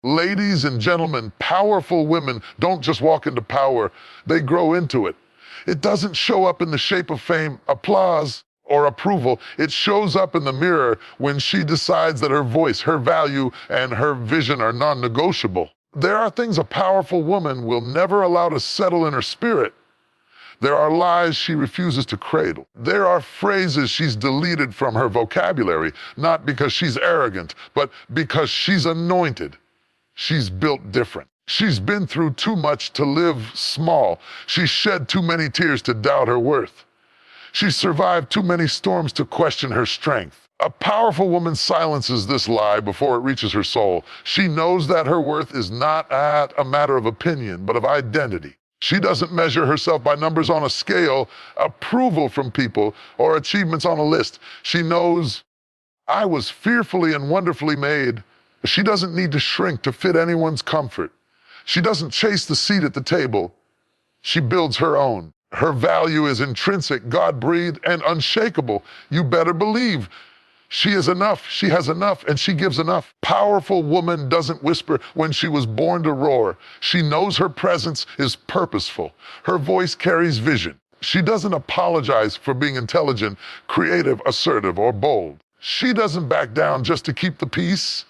Ladies and gentlemen, powerful women don't just walk into power, they grow into it. It doesn't show up in the shape of fame, applause, or approval. It shows up in the mirror when she decides that her voice, her value, and her vision are non-negotiable. There are things a powerful woman will never allow to settle in her spirit. There are lies she refuses to cradle. There are phrases she's deleted from her vocabulary, not because she's arrogant, but because she's anointed. She's built different. She's been through too much to live small. She's shed too many tears to doubt her worth. She's survived too many storms to question her strength. A powerful woman silences this lie before it reaches her soul. She knows that her worth is not a matter of opinion, but of identity. She doesn't measure herself by numbers on a scale, approval from people, or achievements on a list. She knows, I was fearfully and wonderfully made. She doesn't need to shrink to fit anyone's comfort. She doesn't chase the seat at the table. She builds her own. Her value is intrinsic, God-breathed, and unshakable. You better believe she is enough, she has enough, and she gives enough. Powerful woman doesn't whisper when she was born to roar. She knows her presence is purposeful. Her voice carries vision. She doesn't apologize for being intelligent, creative, assertive, or bold. She doesn't back down just to keep the peace,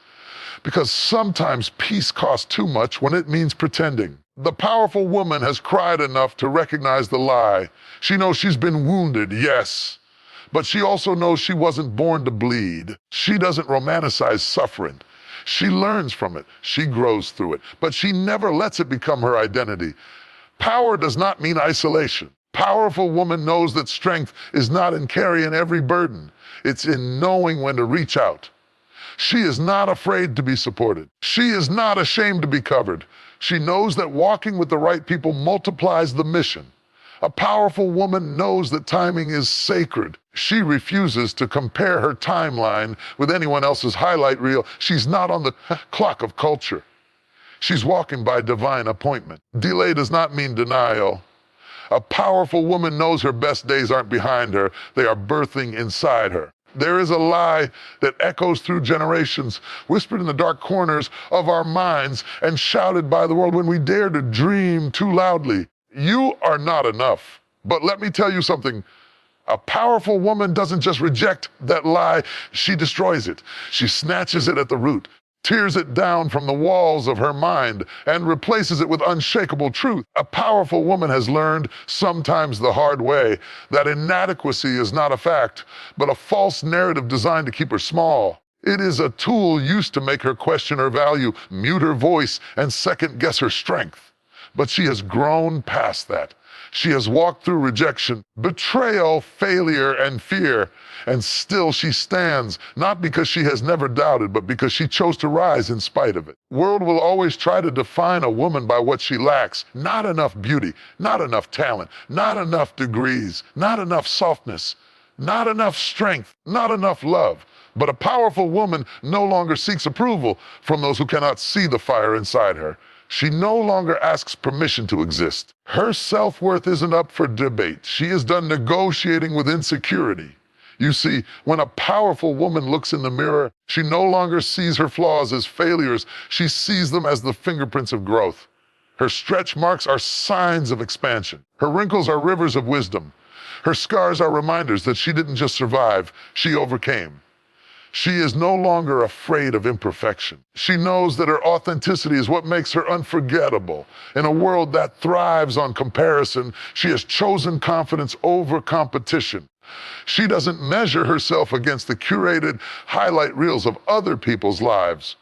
because sometimes peace costs too much when it means pretending. The powerful woman has cried enough to recognize the lie. She knows she's been wounded, yes, but she also knows she wasn't born to bleed. She doesn't romanticize suffering. She learns from it. She grows through it, but she never lets it become her identity. Power does not mean isolation. Powerful woman knows that strength is not in carrying every burden. It's in knowing when to reach out. She is not afraid to be supported. She is not ashamed to be covered. She knows that walking with the right people multiplies the mission. A powerful woman knows that timing is sacred. She refuses to compare her timeline with anyone else's highlight reel. She's not on the clock of culture. She's walking by divine appointment. Delay does not mean denial. A powerful woman knows her best days aren't behind her. They are birthing inside her. There is a lie that echoes through generations, whispered in the dark corners of our minds and shouted by the world when we dare to dream too loudly. You are not enough. But let me tell you something. A powerful woman doesn't just reject that lie, she destroys it. She snatches it at the root, tears it down from the walls of her mind, and replaces it with unshakable truth. A powerful woman has learned, sometimes the hard way, that inadequacy is not a fact, but a false narrative designed to keep her small. It is a tool used to make her question her value, mute her voice, and second-guess her strength. But she has grown past that. She has walked through rejection, betrayal, failure, and fear, and still she stands, not because she has never doubted, but because she chose to rise in spite of it. World will always try to define a woman by what she lacks. Not enough beauty, not enough talent, not enough degrees, not enough softness, not enough strength, not enough love. But a powerful woman no longer seeks approval from those who cannot see the fire inside her. She no longer asks permission to exist. Her self-worth isn't up for debate. She is done negotiating with insecurity. You see, when a powerful woman looks in the mirror, she no longer sees her flaws as failures. She sees them as the fingerprints of growth. Her stretch marks are signs of expansion. Her wrinkles are rivers of wisdom. Her scars are reminders that she didn't just survive, she overcame. She is no longer afraid of imperfection. She knows that her authenticity is what makes her unforgettable. In a world that thrives on comparison, she has chosen confidence over competition. She doesn't measure herself against the curated highlight reels of other people's lives.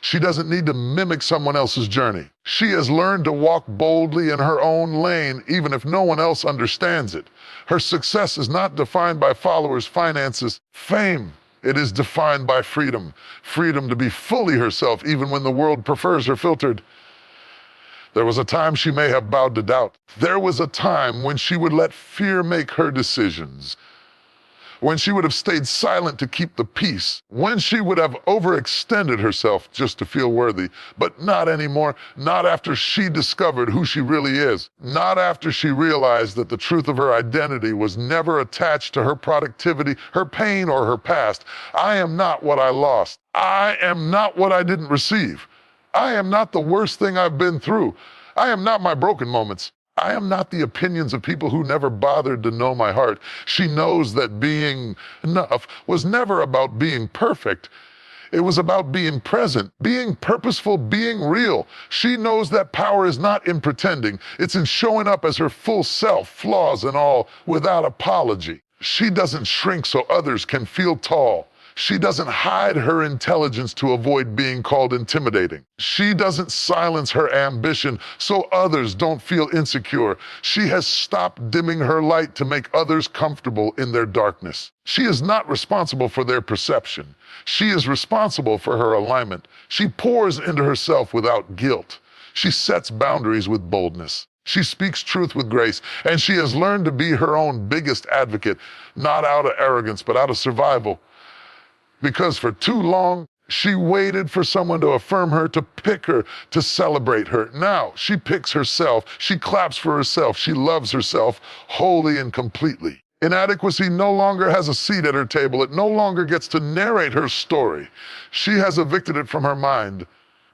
She doesn't need to mimic someone else's journey. She has learned to walk boldly in her own lane, even if no one else understands it. Her success is not defined by followers, finances, fame. It is defined by freedom. Freedom to be fully herself, even when the world prefers her filtered. There was a time she may have bowed to doubt. There was a time when she would let fear make her decisions. When she would have stayed silent to keep the peace. When she would have overextended herself just to feel worthy. But not anymore. Not after she discovered who she really is. Not after she realized that the truth of her identity was never attached to her productivity, her pain, or her past. I am not what I lost. I am not what I didn't receive. I am not the worst thing I've been through. I am not my broken moments. I am not the opinions of people who never bothered to know my heart. She knows that being enough was never about being perfect. It was about being present, being purposeful, being real. She knows that power is not in pretending. It's in showing up as her full self, flaws and all, without apology. She doesn't shrink so others can feel tall. She doesn't hide her intelligence to avoid being called intimidating. She doesn't silence her ambition so others don't feel insecure. She has stopped dimming her light to make others comfortable in their darkness. She is not responsible for their perception. She is responsible for her alignment. She pours into herself without guilt. She sets boundaries with boldness. She speaks truth with grace, and she has learned to be her own biggest advocate, not out of arrogance, but out of survival. Because for too long, she waited for someone to affirm her, to pick her, to celebrate her. Now she picks herself, she claps for herself, she loves herself wholly and completely. Inadequacy no longer has a seat at her table. It no longer gets to narrate her story. She has evicted it from her mind,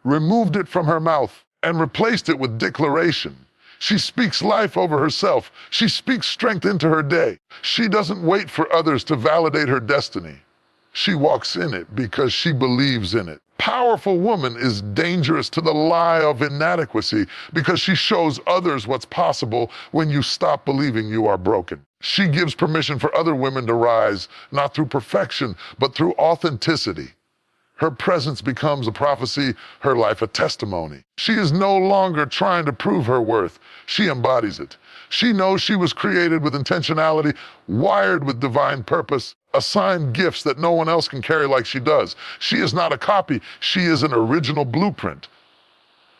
removed it from her mouth, and replaced it with declaration. She speaks life over herself. She speaks strength into her day. She doesn't wait for others to validate her destiny. She walks in it because she believes in it. Powerful woman is dangerous to the lie of inadequacy because she shows others what's possible when you stop believing you are broken. She gives permission for other women to rise, not through perfection, but through authenticity. Her presence becomes a prophecy, her life a testimony. She is no longer trying to prove her worth. She embodies it. She knows she was created with intentionality, wired with divine purpose, assigned gifts that no one else can carry like she does. She is not a copy. She is an original blueprint.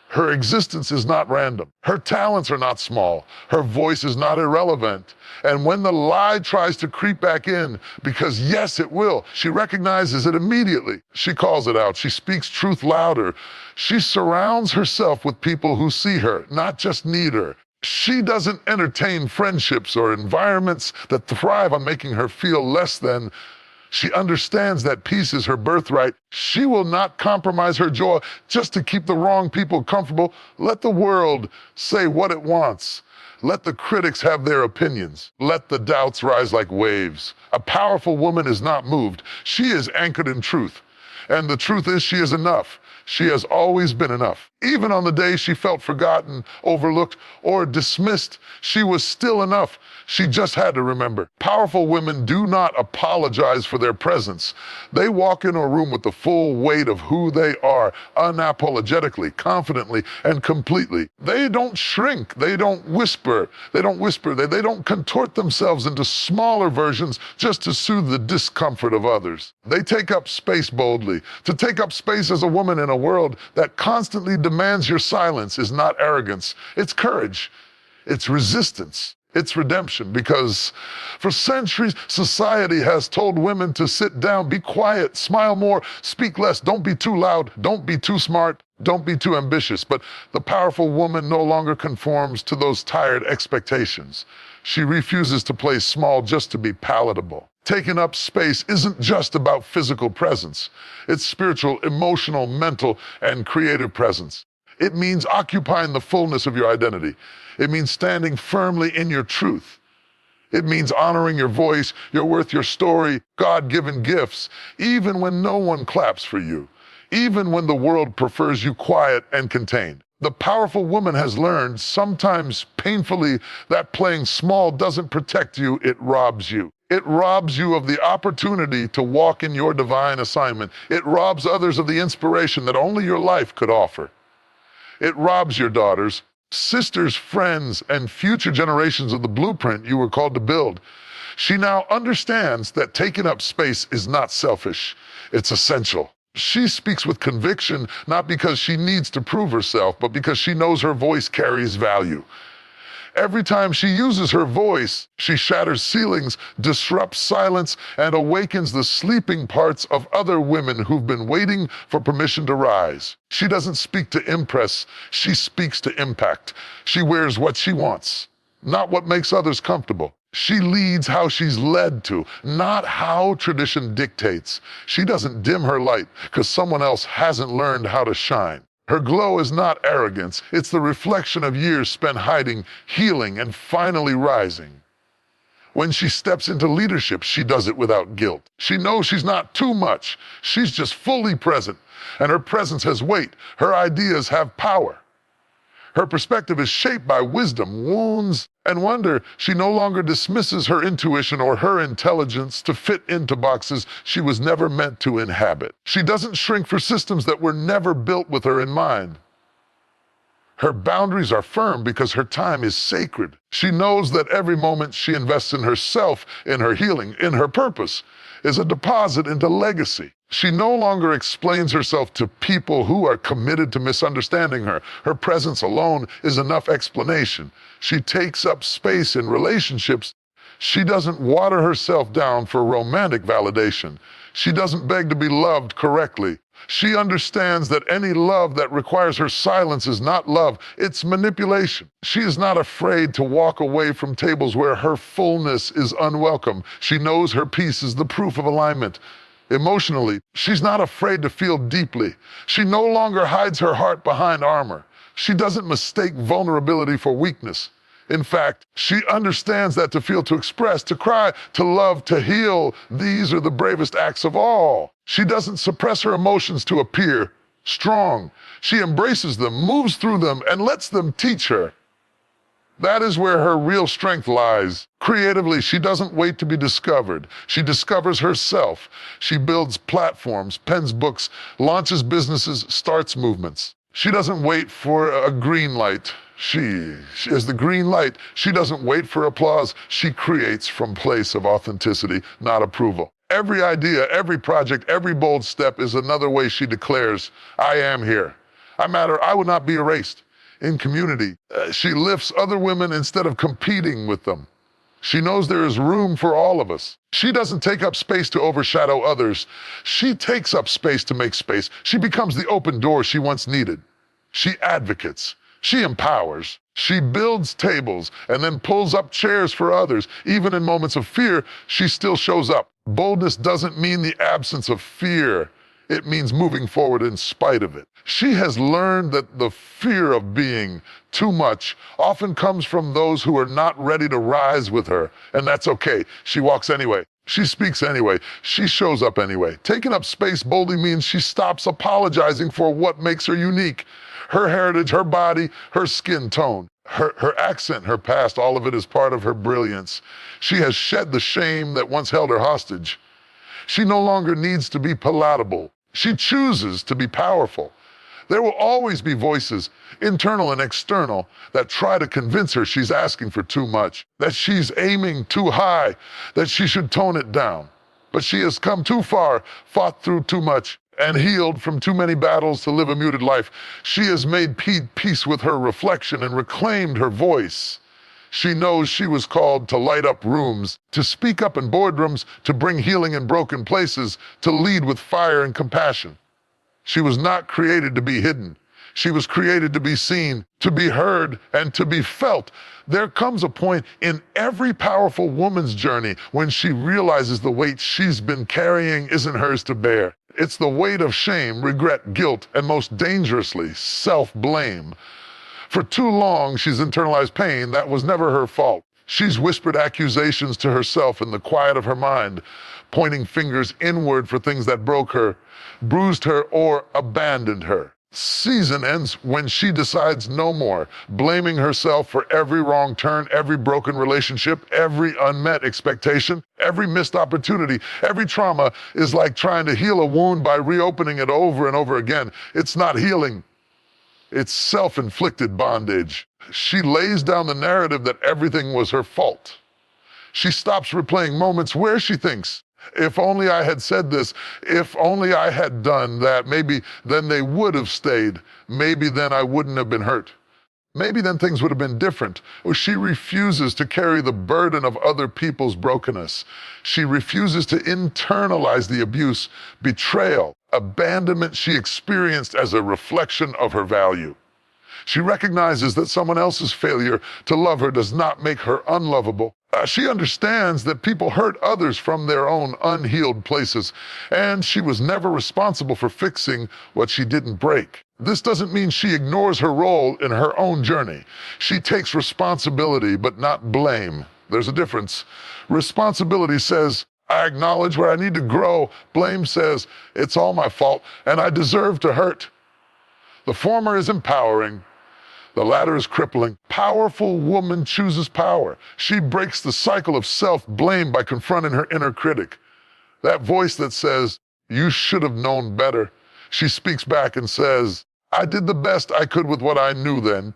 Her existence is not random. Her talents are not small. Her voice is not irrelevant. And when the lie tries to creep back in, because yes, it will, she recognizes it immediately. She calls it out. She speaks truth louder. She surrounds herself with people who see her, not just need her. She doesn't entertain friendships or environments that thrive on making her feel less than. She understands that peace is her birthright. She will not compromise her joy just to keep the wrong people comfortable. Let the world say what it wants. Let the critics have their opinions. Let the doubts rise like waves. A powerful woman is not moved. She is anchored in truth. And the truth is she is enough. She has always been enough. Even on the days she felt forgotten, overlooked, or dismissed, she was still enough. She just had to remember. Powerful women do not apologize for their presence. They walk into a room with the full weight of who they are, unapologetically, confidently, and completely. They don't shrink. They don't whisper. They don't contort themselves into smaller versions just to soothe the discomfort of others. They take up space boldly. To take up space as a woman in a world that constantly demands your silence is not arrogance. It's courage. It's resistance. It's redemption, because for centuries, society has told women to sit down, be quiet, smile more, speak less, don't be too loud, don't be too smart, don't be too ambitious. But the powerful woman no longer conforms to those tired expectations. She refuses to play small just to be palatable. Taking up space isn't just about physical presence. It's spiritual, emotional, mental, and creative presence. It means occupying the fullness of your identity. It means standing firmly in your truth. It means honoring your voice, your worth, your story, God-given gifts, even when no one claps for you, even when the world prefers you quiet and contained. The powerful woman has learned, sometimes painfully, that playing small doesn't protect you, it robs you. It robs you of the opportunity to walk in your divine assignment. It robs others of the inspiration that only your life could offer. It robs your daughters, sisters, friends, and future generations of the blueprint you were called to build. She now understands that taking up space is not selfish, it's essential. She speaks with conviction, not because she needs to prove herself, but because she knows her voice carries value. Every time she uses her voice, she shatters ceilings, disrupts silence, and awakens the sleeping parts of other women who've been waiting for permission to rise. She doesn't speak to impress, she speaks to impact. She wears what she wants, not what makes others comfortable. She leads how she's led to, not how tradition dictates. She doesn't dim her light because someone else hasn't learned how to shine. Her glow is not arrogance. It's the reflection of years spent hiding, healing, and finally rising. When she steps into leadership, she does it without guilt. She knows she's not too much. She's just fully present, and her presence has weight. Her ideas have power. Her perspective is shaped by wisdom, wounds, and wonder. She no longer dismisses her intuition or her intelligence to fit into boxes she was never meant to inhabit. She doesn't shrink for systems that were never built with her in mind. Her boundaries are firm because her time is sacred. She knows that every moment she invests in herself, in her healing, in her purpose, is a deposit into legacy. She no longer explains herself to people who are committed to misunderstanding her. Her presence alone is enough explanation. She takes up space in relationships. She doesn't water herself down for romantic validation. She doesn't beg to be loved correctly. She understands that any love that requires her silence is not love, it's manipulation. She is not afraid to walk away from tables where her fullness is unwelcome. She knows her peace is the proof of alignment. Emotionally, she's not afraid to feel deeply. She no longer hides her heart behind armor. She doesn't mistake vulnerability for weakness. In fact, she understands that to feel, to express, to cry, to love, to heal, these are the bravest acts of all. She doesn't suppress her emotions to appear strong. She embraces them, moves through them, and lets them teach her. That is where her real strength lies. Creatively, she doesn't wait to be discovered. She discovers herself. She builds platforms, pens books, launches businesses, starts movements. She doesn't wait for a green light. She is the green light. She doesn't wait for applause. She creates from place of authenticity, not approval. Every idea, every project, every bold step is another way she declares, I am here. I matter. I will not be erased. In community, she lifts other women instead of competing with them. She knows there is room for all of us. She doesn't take up space to overshadow others. She takes up space to make space. She becomes the open door she once needed. She advocates. She empowers. She builds tables and then pulls up chairs for others. Even in moments of fear, she still shows up. Boldness doesn't mean the absence of fear. It means moving forward in spite of it. She has learned that the fear of being too much often comes from those who are not ready to rise with her, and that's okay. She walks anyway. She speaks anyway. She shows up anyway. Taking up space boldly means she stops apologizing for what makes her unique. Her heritage, her body, her skin tone, her accent, her past, all of it is part of her brilliance. She has shed the shame that once held her hostage. She no longer needs to be palatable. She chooses to be powerful. There will always be voices, internal and external, that try to convince her she's asking for too much, that she's aiming too high, that she should tone it down. But she has come too far, fought through too much, and healed from too many battles to live a muted life. She has made peace with her reflection and reclaimed her voice. She knows she was called to light up rooms, to speak up in boardrooms, to bring healing in broken places, to lead with fire and compassion. She was not created to be hidden. She was created to be seen, to be heard, and to be felt. There comes a point in every powerful woman's journey when she realizes the weight she's been carrying isn't hers to bear. It's the weight of shame, regret, guilt, and most dangerously, self-blame. For too long, she's internalized pain that was never her fault. She's whispered accusations to herself in the quiet of her mind, pointing fingers inward for things that broke her, bruised her, or abandoned her. Season ends when she decides no more, blaming herself for every wrong turn, every broken relationship, every unmet expectation, every missed opportunity. Every trauma is like trying to heal a wound by reopening it over and over again. It's not healing. It's self-inflicted bondage. She lays down the narrative that everything was her fault. She stops replaying moments where she thinks, if only I had said this, if only I had done that, maybe then they would have stayed. Maybe then I wouldn't have been hurt. Maybe then things would have been different. Or she refuses to carry the burden of other people's brokenness. She refuses to internalize the abuse, betrayal, abandonment she experienced as a reflection of her value. She recognizes that someone else's failure to love her does not make her unlovable. She understands that people hurt others from their own unhealed places, and she was never responsible for fixing what she didn't break. This doesn't mean she ignores her role in her own journey. She takes responsibility, but not blame. There's a difference. Responsibility says, I acknowledge where I need to grow. Blame says, it's all my fault, and I deserve to hurt. The former is empowering. The latter is crippling. Powerful woman chooses power. She breaks the cycle of self-blame by confronting her inner critic. That voice that says, you should have known better. She speaks back and says, I did the best I could with what I knew then.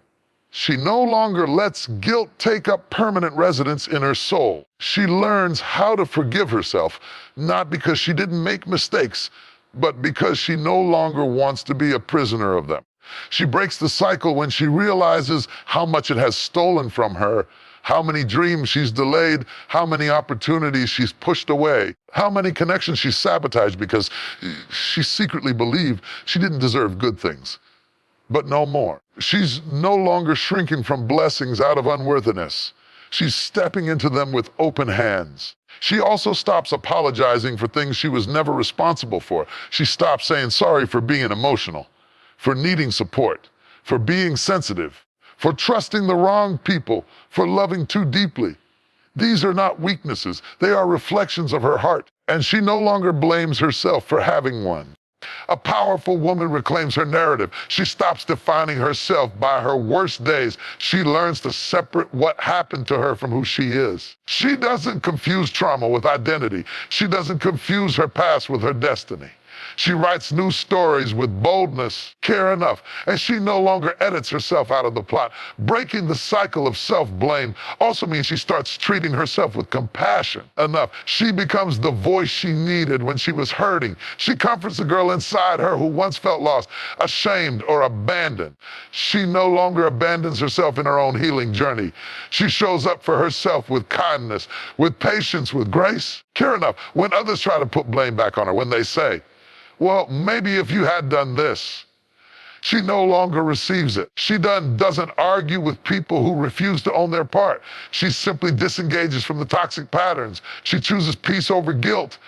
She no longer lets guilt take up permanent residence in her soul. She learns how to forgive herself, not because she didn't make mistakes, but because she no longer wants to be a prisoner of them. She breaks the cycle when she realizes how much it has stolen from her, how many dreams she's delayed, how many opportunities she's pushed away, how many connections she's sabotaged because she secretly believed she didn't deserve good things. But no more. She's no longer shrinking from blessings out of unworthiness. She's stepping into them with open hands. She also stops apologizing for things she was never responsible for. She stops saying sorry for being emotional, for needing support, for being sensitive, for trusting the wrong people, for loving too deeply. These are not weaknesses. They are reflections of her heart, and she no longer blames herself for having one. A powerful woman reclaims her narrative. She stops defining herself by her worst days. She learns to separate what happened to her from who she is. She doesn't confuse trauma with identity. She doesn't confuse her past with her destiny. She writes new stories with boldness, care enough, and she no longer edits herself out of the plot. Breaking the cycle of self-blame also means she starts treating herself with compassion enough. She becomes the voice she needed when she was hurting. She comforts the girl inside her who once felt lost, ashamed, or abandoned. She no longer abandons herself in her own healing journey. She shows up for herself with kindness, with patience, with grace. Care enough when others try to put blame back on her, when they say, well, maybe if you had done this. She no longer receives it. She doesn't argue with people who refuse to own their part. She simply disengages from the toxic patterns. She chooses peace over guilt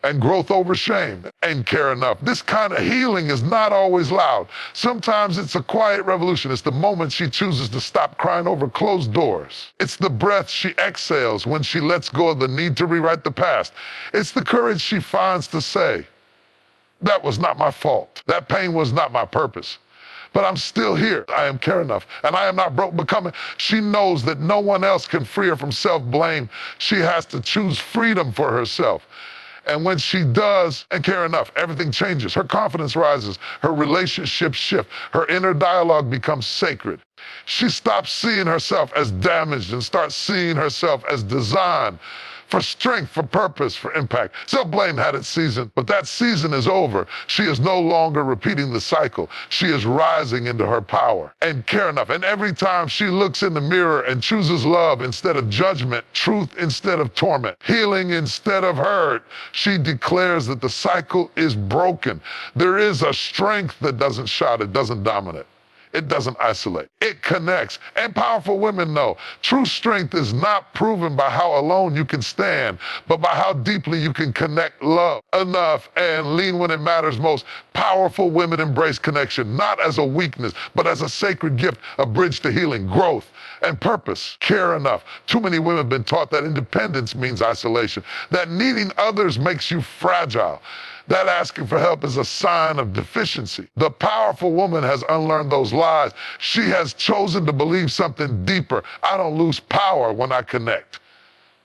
and growth over shame. And care enough. This kind of healing is not always loud. Sometimes it's a quiet revolution. It's the moment she chooses to stop crying over closed doors. It's the breath she exhales when she lets go of the need to rewrite the past. It's the courage she finds to say, that was not my fault. That pain was not my purpose. But I'm still here. I am care enough. And I am not broke becoming. She knows that no one else can free her from self-blame. She has to choose freedom for herself. And when she does and care enough, everything changes. Her confidence rises. Her relationships shift. Her inner dialogue becomes sacred. She stops seeing herself as damaged and starts seeing herself as designed for strength, for purpose, for impact. Self-blame had its season, but that season is over. She is no longer repeating the cycle. She is rising into her power and care enough. And every time she looks in the mirror and chooses love instead of judgment, truth instead of torment, healing instead of hurt, she declares that the cycle is broken. There is a strength that doesn't shout, it doesn't dominate. It doesn't isolate. It connects. And powerful women know true strength is not proven by how alone you can stand, but by how deeply you can connect, love enough, and lean when it matters most. Powerful women embrace connection, not as a weakness, but as a sacred gift, a bridge to healing, growth, and purpose. Care enough. Too many women have been taught that independence means isolation, that needing others makes you fragile, that asking for help is a sign of deficiency. The powerful woman has unlearned those lies. She has chosen to believe something deeper. I don't lose power when I connect.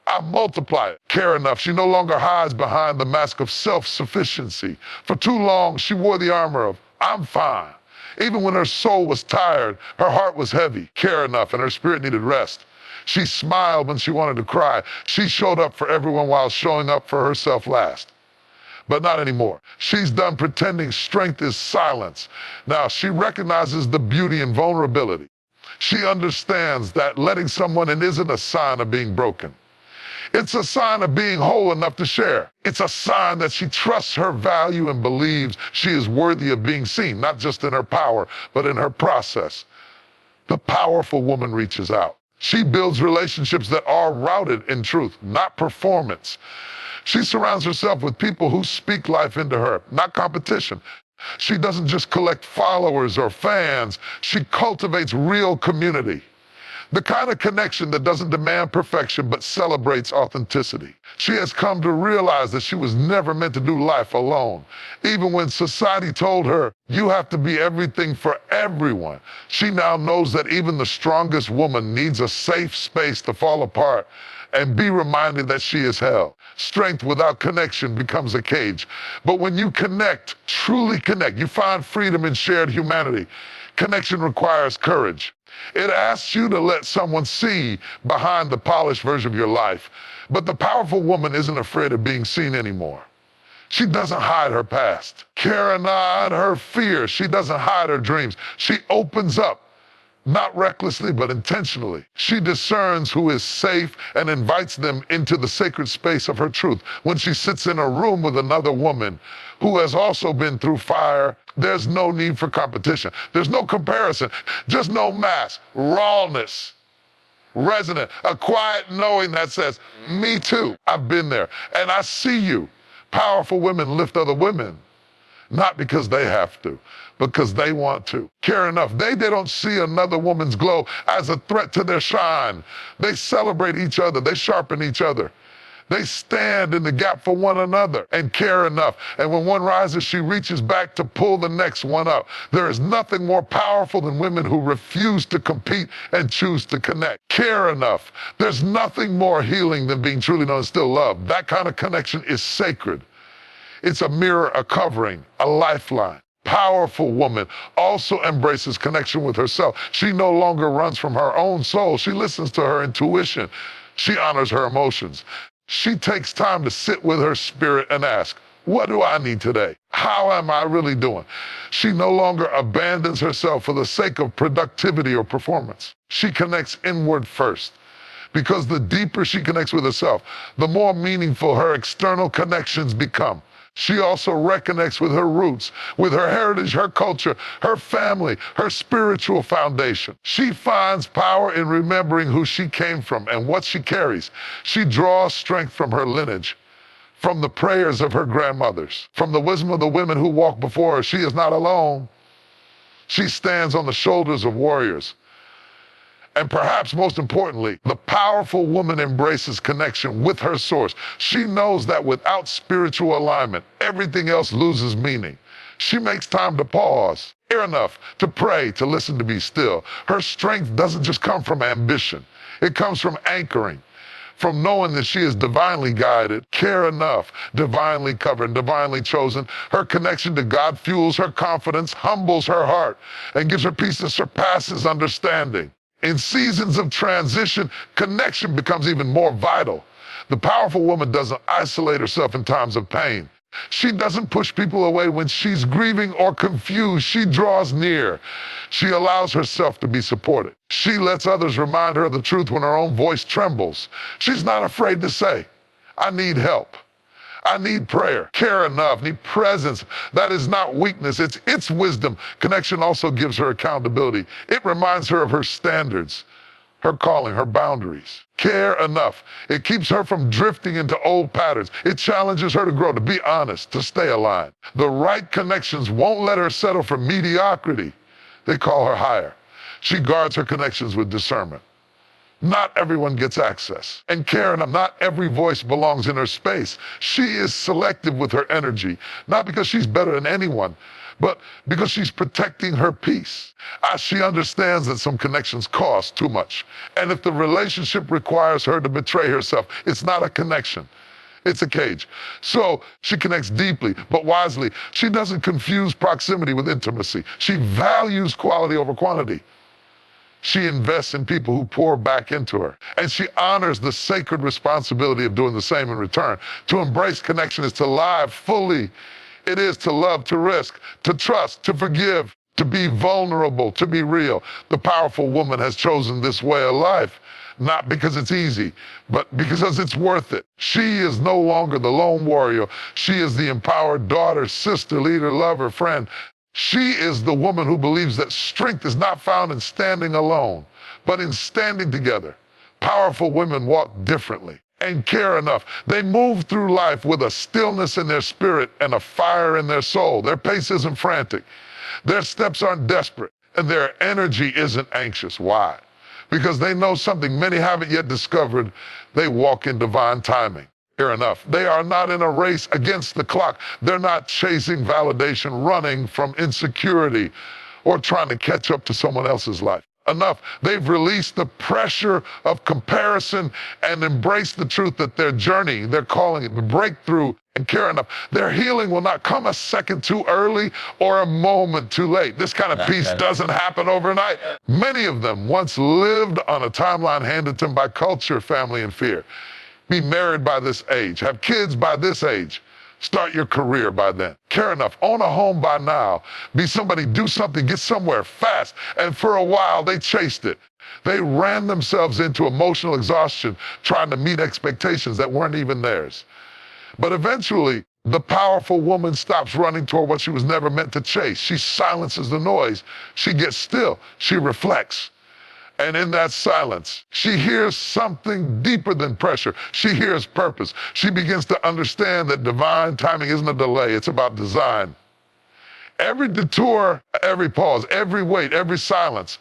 I multiply it. Care enough. She no longer hides behind the mask of self-sufficiency. For too long, she wore the armor of, I'm fine. Even when her soul was tired, her heart was heavy. Care enough, and her spirit needed rest. She smiled when she wanted to cry. She showed up for everyone while showing up for herself last. But not anymore. She's done pretending strength is silence. Now she recognizes the beauty in vulnerability. She understands that letting someone in isn't a sign of being broken. It's a sign of being whole enough to share. It's a sign that she trusts her value and believes she is worthy of being seen, not just in her power, but in her process. The powerful woman reaches out. She builds relationships that are rooted in truth, not performance. She surrounds herself with people who speak life into her, not competition. She doesn't just collect followers or fans, she cultivates real community. The kind of connection that doesn't demand perfection but celebrates authenticity. She has come to realize that she was never meant to do life alone. Even when society told her, you have to be everything for everyone, she now knows that even the strongest woman needs a safe space to fall apart and be reminded that she is held. Strength without connection becomes a cage. But when you connect, truly connect, you find freedom in shared humanity. Connection requires courage. It asks you to let someone see behind the polished version of your life. But the powerful woman isn't afraid of being seen anymore. She doesn't hide her past, carrying her fears. She doesn't hide her dreams. She opens up, not recklessly, but intentionally. She discerns who is safe and invites them into the sacred space of her truth. When she sits in a room with another woman who has also been through fire, there's no need for competition. There's no comparison, just no mask, rawness, resonant, a quiet knowing that says, me too, I've been there, and I see you. Powerful women lift other women, not because they have to, because they want to. Care enough. They don't see another woman's glow as a threat to their shine. They celebrate each other. They sharpen each other. They stand in the gap for one another and care enough. And when one rises, she reaches back to pull the next one up. There is nothing more powerful than women who refuse to compete and choose to connect. Care enough. There's nothing more healing than being truly known and still loved. That kind of connection is sacred. It's a mirror, a covering, a lifeline. Powerful woman also embraces connection with herself. She no longer runs from her own soul. She listens to her intuition. She honors her emotions. She takes time to sit with her spirit and ask, what do I need today? How am I really doing? She no longer abandons herself for the sake of productivity or performance. She connects inward first. Because the deeper she connects with herself, the more meaningful her external connections become. She also reconnects with her roots, with her heritage, her culture, her family, her spiritual foundation. She finds power in remembering who she came from and what she carries. She draws strength from her lineage, from the prayers of her grandmothers, from the wisdom of the women who walked before her. She is not alone. She stands on the shoulders of warriors. And perhaps most importantly, the powerful woman embraces connection with her source. She knows that without spiritual alignment, everything else loses meaning. She makes time to pause, care enough to pray, to listen, to be still. Her strength doesn't just come from ambition. It comes from anchoring, from knowing that she is divinely guided, care enough, divinely covered, divinely chosen. Her connection to God fuels her confidence, humbles her heart, and gives her peace that surpasses understanding. In seasons of transition, connection becomes even more vital. The powerful woman doesn't isolate herself in times of pain. She doesn't push people away when she's grieving or confused. She draws near. She allows herself to be supported. She lets others remind her of the truth when her own voice trembles. She's not afraid to say, I need help. I need prayer, care enough, need presence. That is not weakness, it's wisdom. Connection also gives her accountability. It reminds her of her standards, her calling, her boundaries. Care enough. It keeps her from drifting into old patterns. It challenges her to grow, to be honest, to stay aligned. The right connections won't let her settle for mediocrity. They call her higher. She guards her connections with discernment. Not everyone gets access. And Karen, not every voice belongs in her space. She is selective with her energy, not because she's better than anyone, but because she's protecting her peace. She understands that some connections cost too much. And if the relationship requires her to betray herself, it's not a connection. It's a cage. So she connects deeply, but wisely. She doesn't confuse proximity with intimacy. She values quality over quantity. She invests in people who pour back into her. And she honors the sacred responsibility of doing the same in return. To embrace connection is to live fully. It is to love, to risk, to trust, to forgive, to be vulnerable, to be real. The powerful woman has chosen this way of life, not because it's easy, but because it's worth it. She is no longer the lone warrior. She is the empowered daughter, sister, leader, lover, friend. She is the woman who believes that strength is not found in standing alone, but in standing together. Powerful women walk differently and care enough. They move through life with a stillness in their spirit and a fire in their soul. Their pace isn't frantic. Their steps aren't desperate, and their energy isn't anxious. Why? Because they know something many haven't yet discovered. They walk in divine timing. Fair enough. They are not in a race against the clock. They're not chasing validation, running from insecurity, or trying to catch up to someone else's life. Enough. They've released the pressure of comparison and embraced the truth that their journey, their calling, the breakthrough, and care enough. Their healing will not come a second too early or a moment too late. This kind of peace doesn't happen overnight. Many of them once lived on a timeline handed to them by culture, family, and fear. Be married by this age, have kids by this age, start your career by then. Care enough, own a home by now, be somebody, do something, get somewhere fast. And for a while, they chased it. They ran themselves into emotional exhaustion trying to meet expectations that weren't even theirs. But eventually, the powerful woman stops running toward what she was never meant to chase. She silences the noise. She gets still. She reflects. And in that silence, she hears something deeper than pressure. She hears purpose. She begins to understand that divine timing isn't a delay, it's about design. Every detour, every pause, every wait, every silence,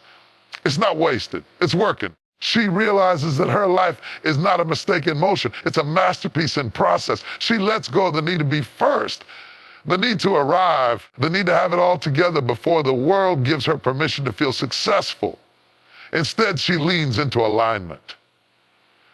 it's not wasted, it's working. She realizes that her life is not a mistake in motion, it's a masterpiece in process. She lets go of the need to be first, the need to arrive, the need to have it all together before the world gives her permission to feel successful. Instead, she leans into alignment.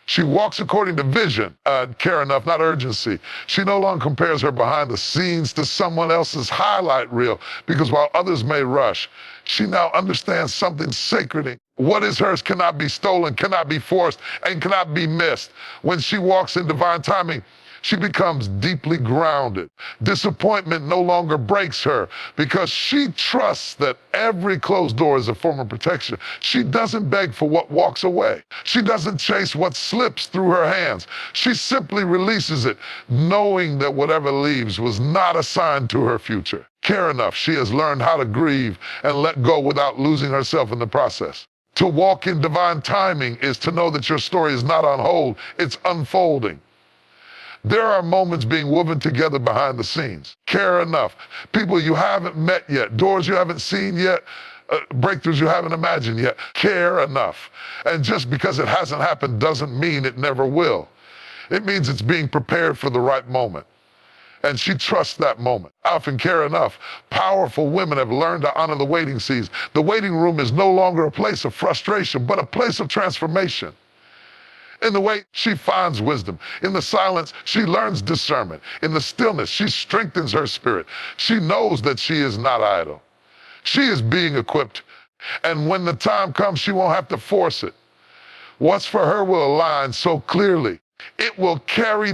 She walks according to vision, care enough, not urgency. She no longer compares her behind the scenes to someone else's highlight reel, because while others may rush, she now understands something sacred. What is hers cannot be stolen, cannot be forced, and cannot be missed. When she walks in divine timing, she becomes deeply grounded. Disappointment no longer breaks her because she trusts that every closed door is a form of protection. She doesn't beg for what walks away. She doesn't chase what slips through her hands. She simply releases it, knowing that whatever leaves was not assigned to her future. Care enough, she has learned how to grieve and let go without losing herself in the process. To walk in divine timing is to know that your story is not on hold, it's unfolding. There are moments being woven together behind the scenes. Care enough. People you haven't met yet, doors you haven't seen yet, breakthroughs you haven't imagined yet. Care enough. And just because it hasn't happened doesn't mean it never will. It means it's being prepared for the right moment. And she trusts that moment. Often care enough. Powerful women have learned to honor the waiting season. The waiting room is no longer a place of frustration, but a place of transformation. In the wait, she finds wisdom. In the silence, she learns discernment. In the stillness, she strengthens her spirit. She knows that she is not idle. She is being equipped. And when the time comes, she won't have to force it. What's for her will align so clearly. It will carry